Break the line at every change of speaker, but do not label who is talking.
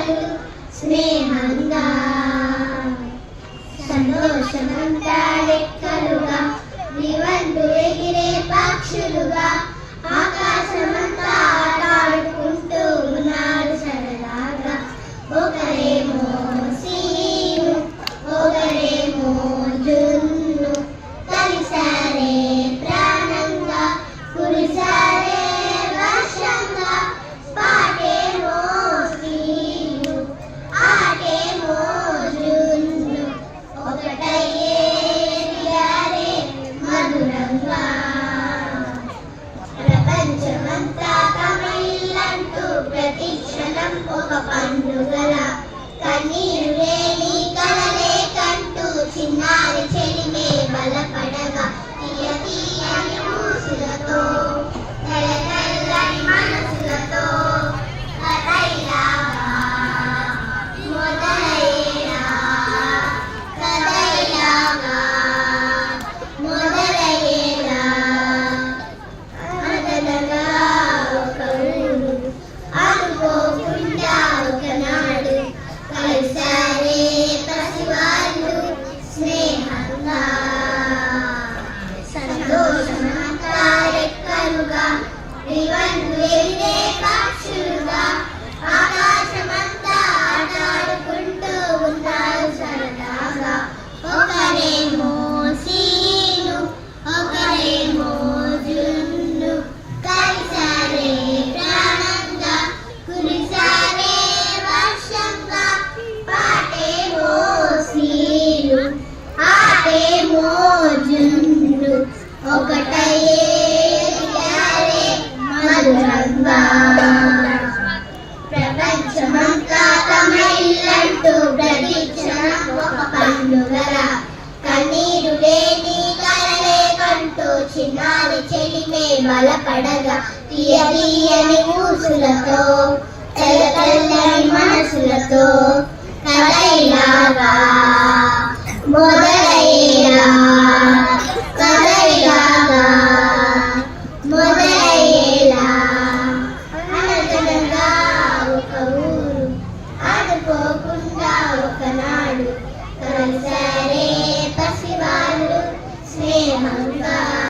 కలలు స్నేహంగా సంతోషమంతా రెక్కలుగా నివంటు ఎగిరే పక్షులుగా ఆకాశమంతా ఆటాడుకుంటూ ఉన్నారు సరదాగా. ఒకరేమో సీను ఒకరేమో జున్ను కలిసారే ప్రాణంగా కురిసారే వర్షంగా. పాటేమో సీను ఆటేమో జున్ను ఒకటయ్యే ఎగిరారే మధురంగా. ప్రపంచమంతా తమ ఇల్లంటూ ప్రతి క్షణం ఒక పండుగల కన్నీరు లేని కలలే కంటూ చిన్నారి చెలిమే బలపడగా తీయ తీయని ఊసులతో తెల్ల తెల్లని మనసులతో కథయిలాగా మొదలయ్యేలా కథయిలాగా మొదలయ్యేలా. అదనగా ఒక ఊరు అనుకోకుండా ఒకనాడు కలిసారే పసివాళ్ళు స్నేహంగా సంతోషమంతా రెక్కలుగా నివంటు ఎగిరే పక్షులుగా ఆకాశమంతా ఆటాడుకుంటూ ఉన్నారు సరదాగా. ఒకరేమో సీను ఒకరేమో జున్ను కలిసారే ప్రాణంగా కురిసారే వర్షంగా. పాటేమో సీను ఆటేమో జున్ను ఒకటయ్యే ఎగిరారే మధురంగా. ప్రపంచమంతా తమ ఇల్లంటూ ప్రతి క్షణం ఒక పండుగల కన్నీరు లేని కలలే కంటూ చిన్నారి చెలిమే బలపడగా తీయ తీయని ఊసులతో తెల్ల తెల్లని మనసులతో కథయిలాగా మొదలయ్యేలా